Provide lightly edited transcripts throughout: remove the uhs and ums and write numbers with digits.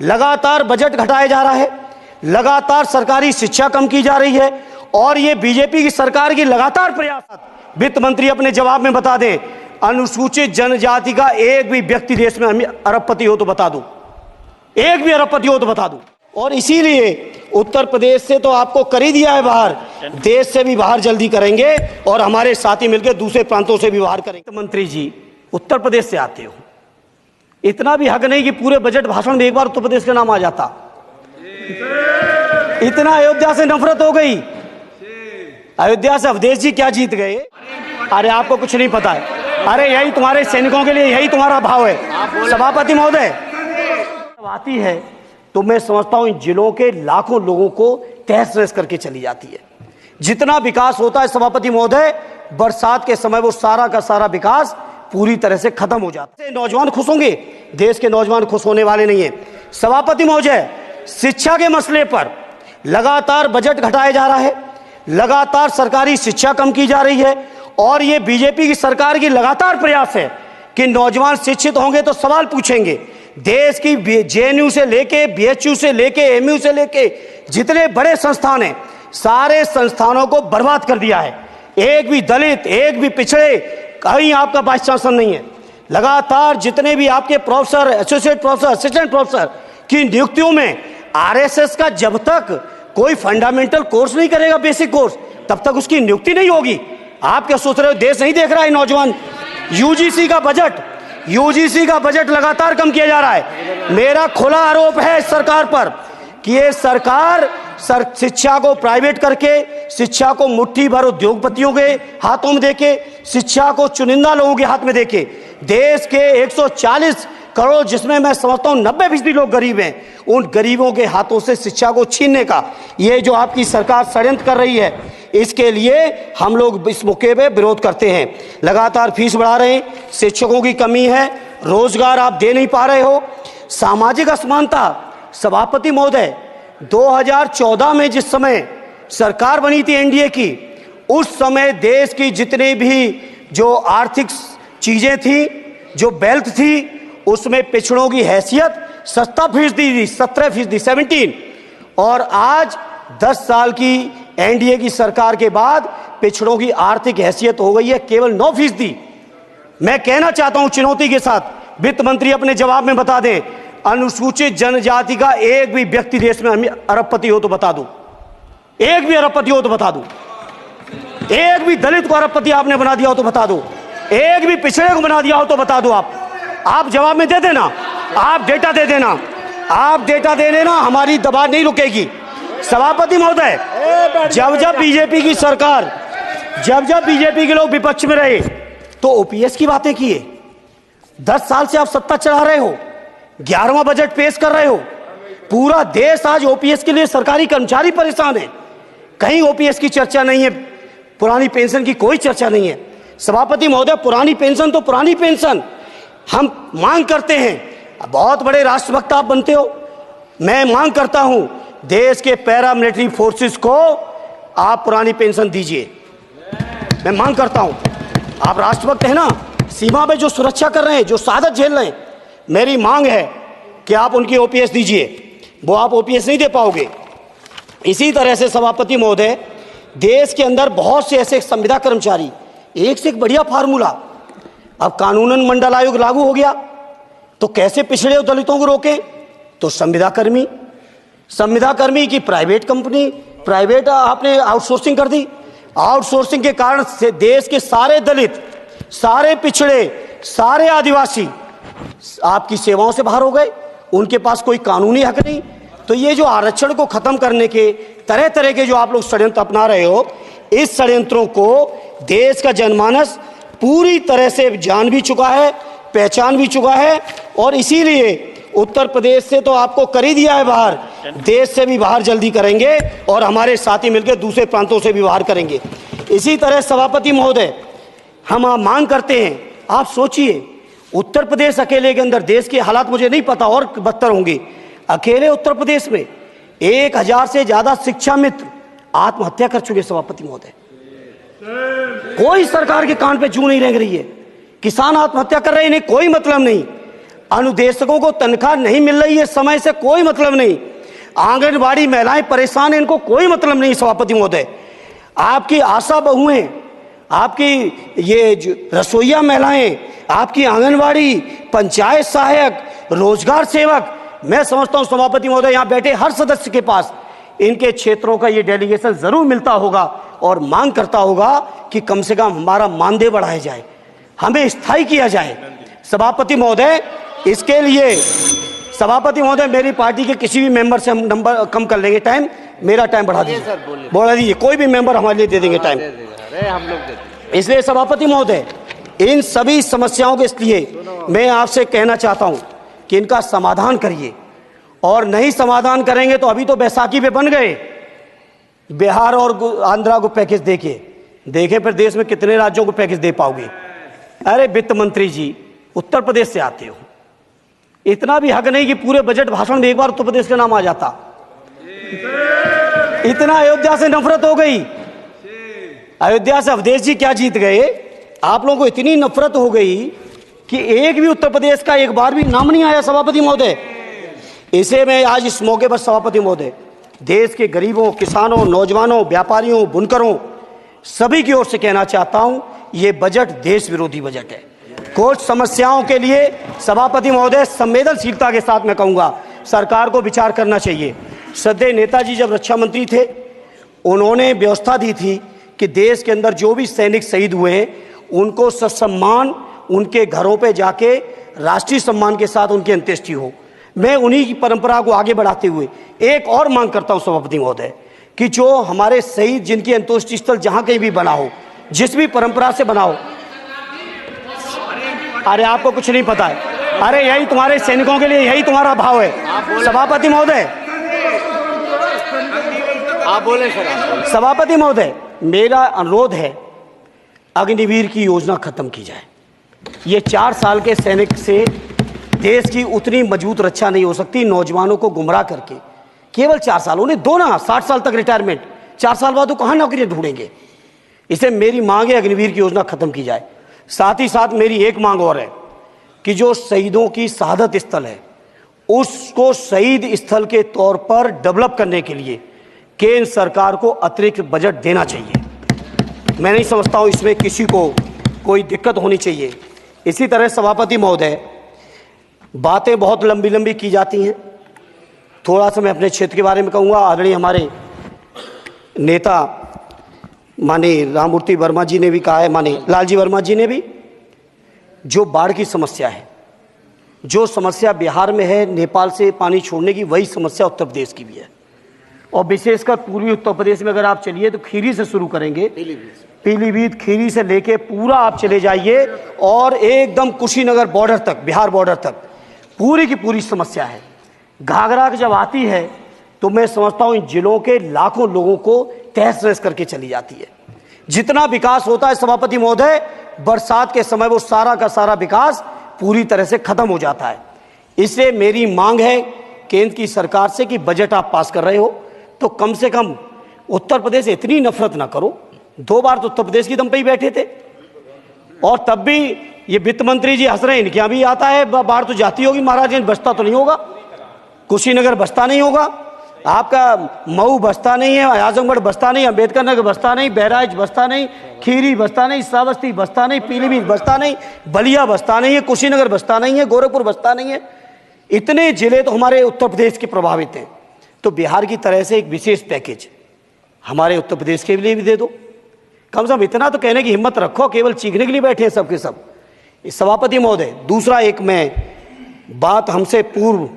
लगातार बजट घटाया जा रहा है, लगातार सरकारी शिक्षा कम की जा रही है और ये बीजेपी की सरकार की लगातार प्रयास। वित्त मंत्री अपने जवाब में बता दें, अनुसूचित जनजाति का एक भी व्यक्ति देश में अरबपति हो तो बता दूं, एक भी अरबपति हो तो बता दूं। और इसीलिए उत्तर प्रदेश से तो आपको कर ही दिया है बाहर, देश से भी बाहर जल्दी करेंगे और हमारे साथी मिलकर दूसरे प्रांतों से भी बाहर करेंगे। मंत्री जी उत्तर प्रदेश से आते हो, इतना भी हक नहीं कि पूरे बजट भाषण में एक बार उत्तर प्रदेश का नाम आ जाता। इतना अयोध्या से नफरत हो गई, अयोध्या से अवधेश जी क्या जीत गए। अरे आपको कुछ नहीं पता है, अरे यही तुम्हारे सैनिकों के लिए, यही तुम्हारा भाव है। सभापति महोदय आती है तो मैं समझता हूं इन जिलों के लाखों लोगों को तहस नहस करके चली जाती है। जितना विकास होता है सभापति महोदय, बरसात के समय वो सारा का सारा विकास पूरी तरह से खत्म हो जाता है। नौजवान खुश होंगे, देश के नौजवान खुश होने वाले नहीं है। सभापति महोदय, शिक्षा के मसले पर लगातार बजट घटाया जा रहा है, लगातार सरकारी शिक्षा कम की जा रही है और ये बीजेपी की सरकार की लगातार प्रयास है कि नौजवान शिक्षित होंगे तो सवाल पूछेंगे। देश की जेएनयू से लेके बीएचयू से लेके एमयू से लेके जितने बड़े संस्थान हैं, सारे संस्थानों को बर्बाद कर दिया है। एक भी दलित, एक भी पिछड़े, कहीं आपका वाइस चांसलर नहीं है। लगातार जितने भी आपके professor, associate professor, assistant professor की नियुक्तियों में आरएसएस का जब तक कोई फंडामेंटल कोर्स नहीं करेगा, बेसिक कोर्स, तब तक उसकी नियुक्ति नहीं होगी। आप क्या सोच रहे हो, देश नहीं देख रहा है नौजवान? यूजीसी का बजट लगातार कम किया जा रहा है। मेरा खुला आरोप है इस सरकार पर कि ये सरकार शिक्षा को प्राइवेट करके, शिक्षा को मुट्ठी भर उद्योगपतियों के हाथों में देके, शिक्षा को चुनिंदा लोगों के हाथ में देके, देश के 140 करोड़, जिसमें मैं समझता हूं 90% लोग गरीब हैं, उन गरीबों के हाथों से शिक्षा को छीनने का ये जो आपकी सरकार षड्यंत्र कर रही है, इसके लिए हम लोग इस मौके पे विरोध करते हैं। लगातार फीस बढ़ा रहे हैं, शिक्षकों की कमी है, रोजगार आप दे नहीं पा रहे हो, सामाजिक असमानता। सभापति महोदय, 2014 में जिस समय सरकार बनी थी एनडीए की, उस समय देश की जितने भी जो आर्थिक चीजें थी, जो वेल्थ थी, उसमें पिछड़ों की हैसियत 17% थी, 17%, और आज 10 साल की एनडीए की सरकार के बाद पिछड़ों की आर्थिक हैसियत हो गई है केवल 9%। मैं कहना चाहता हूं चुनौती के साथ, वित्त मंत्री अपने जवाब में बता दें, अनुसूचित जनजाति का एक भी व्यक्ति देश में अरबपति हो तो बता दूं, एक भी अरबपति हो तो बता दूं, एक भी दलित को अरबपति आपने बना दिया हो तो बता दो, एक भी पिछड़े को बना दिया हो तो बता दो। आप जवाब में दे देना, आप डेटा दे देना, आप डेटा दे देना, हमारी दबाव नहीं रुकेगी। सभापति महोदय, जब बीजेपी की सरकार, जब बीजेपी के लोग विपक्ष में रहे तो ओपीएस की बातें किए। 10 साल से आप सत्ता चढ़ा रहे हो, 11वां बजट पेश कर रहे हो। पूरा देश आज ओपीएस के लिए, सरकारी कर्मचारी परेशान है, कहीं ओपीएस की चर्चा नहीं है, पुरानी पेंशन की कोई चर्चा नहीं है। सभापति महोदय, पुरानी पेंशन तो पुरानी पेंशन, हम मांग करते हैं, बहुत बड़े राष्ट्रभक्त आप बनते हो, मैं मांग करता हूं देश के पैरामिलिट्री फोर्सेस को आप पुरानी पेंशन दीजिए। मैं मांग करता हूं, आप राष्ट्रभक्त हैं ना, सीमा में जो सुरक्षा कर रहे हैं, जो शहादत झेल रहे हैं, मेरी मांग है कि आप उनकी ओपीएस दीजिए। वो आप ओपीएस नहीं दे पाओगे। इसी तरह से सभापति महोदय, देश के अंदर बहुत से ऐसे संविदा कर्मचारी, एक से एक बढ़िया फार्मूला, अब कानूनन मंडल आयोग लागू हो गया तो कैसे पिछड़े और दलितों को रोकें? तो संविदा कर्मी की प्राइवेट कंपनी, प्राइवेट आपने आउटसोर्सिंग कर दी। आउटसोर्सिंग के कारण से देश के सारे दलित, सारे पिछड़े, सारे आदिवासी आपकी सेवाओं से बाहर हो गए, उनके पास कोई कानूनी हक नहीं। तो ये जो आरक्षण को खत्म करने के तरह तरह के जो आप लोग षड्यंत्र अपना रहे हो, इस षड्यंत्रों को देश का जनमानस पूरी तरह से जान भी चुका है, पहचान भी चुका है, और इसीलिए उत्तर प्रदेश से तो आपको कर ही दिया है बाहर, देश से भी बाहर जल्दी करेंगे और हमारे साथी मिलकर दूसरे प्रांतों से भी बाहर करेंगे। इसी तरह सभापति महोदय, हम मांग करते हैं, आप सोचिए उत्तर प्रदेश अकेले के अंदर, देश के हालात मुझे नहीं पता और बदतर होंगे, अकेले उत्तर प्रदेश में 1000 से ज्यादा शिक्षा मित्र आत्महत्या कर चुके। सभापति महोदय, कोई सरकार के कान पे जूं नहीं रेंग रही है, किसान आत्महत्या कर रहे हैं, इन्हें कोई मतलब नहीं। अनुदेशकों को तनख्वाह नहीं मिल रही है समय से, कोई मतलब नहीं। आंगनबाड़ी महिलाएं परेशान हैं, इनको कोई मतलब नहीं। सभापति महोदय, आपकी आशा बहुएं, आपकी ये रसोईया महिलाएं, आपकी आंगनबाड़ी, पंचायत सहायक, रोजगार सेवक, मैं समझता हूं सभापति महोदय यहां बैठे हर सदस्य के पास इनके क्षेत्रों का ये डेलीगेशन जरूर मिलता होगा और मांग करता होगा कि कम से कम हमारा मानदेय बढ़ाया जाए, हमें स्थायी किया जाए। सभापति महोदय, इसके लिए सभापति महोदय मेरी पार्टी के किसी भी मेंबर से हम नंबर कम कर लेंगे, टाइम, मेरा टाइम बढ़ा दीजिए, बढ़ा दीजिए, कोई भी मेंबर हमारे लिए दे देंगे टाइम, हम लोग देते। इसलिए सभापति महोदय इन सभी समस्याओं के लिए मैं आपसे कहना चाहता हूं कि इनका समाधान करिए, और नहीं समाधान करेंगे तो अभी तो बैसाखी पे बन गए, बिहार और आंध्रा को पैकेज देखे फिर देश में कितने राज्यों को पैकेज दे पाओगे। अरे वित्त मंत्री जी उत्तर प्रदेश से आते हो, इतना भी हक नहीं कि पूरे बजट भाषण में एक बार उत्तर प्रदेश का नाम आ जाता। इतना अयोध्या से नफरत हो गई, अयोध्या से अवधेश जी क्या जीत गए, आप लोगों को इतनी नफरत हो गई कि एक भी उत्तर प्रदेश का एक बार भी नाम नहीं आया। सभापति महोदय, इसे मैं आज इस मौके पर सभापति महोदय देश के गरीबों, किसानों, नौजवानों, व्यापारियों, बुनकरों सभी की ओर से कहना चाहता हूं, ये बजट देश विरोधी बजट है। कुछ समस्याओं के लिए सभापति महोदय संवेदनशीलता के साथ मैं कहूंगा सरकार को विचार करना चाहिए। श्रद्धेय नेताजी जब रक्षा मंत्री थे, उन्होंने व्यवस्था दी थी कि देश के अंदर जो भी सैनिक शहीद हुए हैं उनको ससम्मान उनके घरों पे जाके राष्ट्रीय सम्मान के साथ उनकी अंत्येष्टि हो। मैं उन्हीं की परंपरा को आगे बढ़ाते हुए एक और मांग करता हूं सभापति महोदय कि जो हमारे शहीद जिनकी अंत्येष्टि स्थल जहां कहीं भी बना हो, जिस भी परंपरा से बना हो, अरे आपको कुछ नहीं पता है, अरे यही तुम्हारे सैनिकों के लिए यही तुम्हारा भाव है। सभापति महोदय, आप बोले सर। सभापति महोदय, मेरा अनुरोध है अग्निवीर की योजना खत्म की जाए। ये 4 साल के सैनिक से देश की उतनी मजबूत रक्षा नहीं हो सकती। नौजवानों को गुमराह करके केवल 4 साल, उन्हें दो ना 60 साल तक रिटायरमेंट, 4 साल बाद वो कहां नौकरी ढूंढेंगे। इसे मेरी मांग है अग्निवीर की योजना खत्म की जाए। साथ ही साथ मेरी एक मांग और है कि जो शहीदों की शहादत स्थल है उसको शहीद स्थल के तौर पर डेवलप करने के लिए केंद्र सरकार को अतिरिक्त बजट देना चाहिए। मैं नहीं समझता हूं इसमें किसी को कोई दिक्कत होनी चाहिए। इसी तरह सभापति महोदय, बातें बहुत लंबी लंबी की जाती हैं, थोड़ा सा मैं अपने क्षेत्र के बारे में कहूँगा। आदरणीय हमारे नेता माननीय राममूर्ति वर्मा जी ने भी कहा है, माननीय लालजी वर्मा जी ने भी, जो बाढ़ की समस्या है, जो समस्या बिहार में है नेपाल से पानी छोड़ने की, वही समस्या उत्तर प्रदेश की भी है। और विशेषकर पूर्वी उत्तर प्रदेश में अगर आप चलिए तो खीरी से शुरू करेंगे, पीलीभीत खीरी से लेके पूरा आप चले जाइए और एकदम कुशीनगर बॉर्डर तक, बिहार बॉर्डर तक पूरी की पूरी समस्या है। घाघरा जब आती है तो मैं समझता हूं इन जिलों के लाखों लोगों को तहस नहस करके चली जाती है। जितना विकास होता है सभापति महोदय, बरसात के समय वो सारा का सारा विकास पूरी तरह से खत्म हो जाता है। इसलिए मेरी मांग है केंद्र की सरकार से कि बजट आप पास कर रहे हो तो कम से कम उत्तर प्रदेश से इतनी नफरत ना करो। 2 बार तो उत्तर प्रदेश की दम पे ही बैठे थे और तब भी ये वित्त मंत्री जी हंस रहे हैं, इनके यहाँ भी आता है बाढ़ तो जाती होगी, महाराज बसता तो नहीं होगा, कुशीनगर बसता नहीं होगा, आपका मऊ बसता नहीं है, आजमगढ़ बसता नहीं, अंबेडकर नगर बसता नहीं, बहराइच बसता नहीं, खीरी बसता नहीं, श्रावस्ती बसता नहीं, पीलीभीत बसता नहीं, बलिया बसता नहीं है, कुशीनगर बसता नहीं है, गोरखपुर बसता नहीं है। इतने जिले तो हमारे उत्तर प्रदेश के प्रभावित हैं। तो बिहार की तरह से एक विशेष पैकेज हमारे उत्तर प्रदेश के लिए भी दे दो। कम से कम इतना तो कहने की हिम्मत रखो, केवल चीखने के लिए बैठे हैं सबके सब। सभापति महोदय, दूसरा एक मैं बात, हमसे पूर्व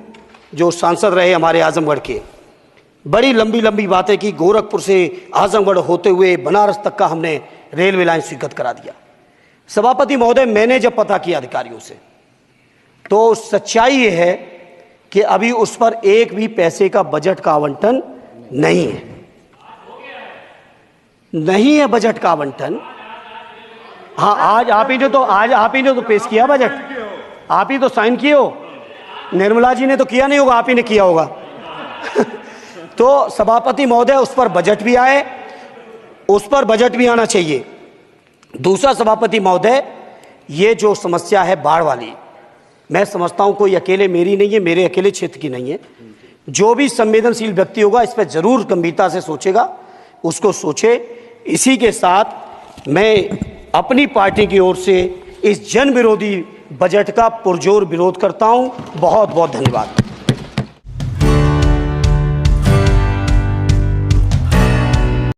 जो सांसद रहे हमारे आजमगढ़ के, बड़ी लंबी लंबी बातें की, गोरखपुर से आजमगढ़ होते हुए बनारस तक का हमने रेलवे लाइन स्वीकृत करा दिया। सभापति महोदय, मैंने जब पता किया अधिकारियों से तो सच्चाई ये है कि अभी उस पर एक भी पैसे का बजट का आवंटन नहीं है, नहीं है बजट का आवंटन। हाँ, आज आप ही ने तो पेश किया बजट, आप ही तो साइन किए हो, निर्मला जी ने तो किया नहीं होगा, आप ही ने किया होगा। तो सभापति महोदय, उस पर बजट भी आए, उस पर बजट भी आना चाहिए। दूसरा सभापति महोदय, ये जो समस्या है बाढ़ वाली, मैं समझता हूं कोई अकेले मेरी नहीं है, मेरे अकेले क्षेत्र की नहीं है। जो भी संवेदनशील व्यक्ति होगा इस पर जरूर गंभीरता से सोचेगा, उसको सोचे। इसी के साथ मैं अपनी पार्टी की ओर से इस जन विरोधी बजट का पुरजोर विरोध करता हूं। बहुत बहुत धन्यवाद।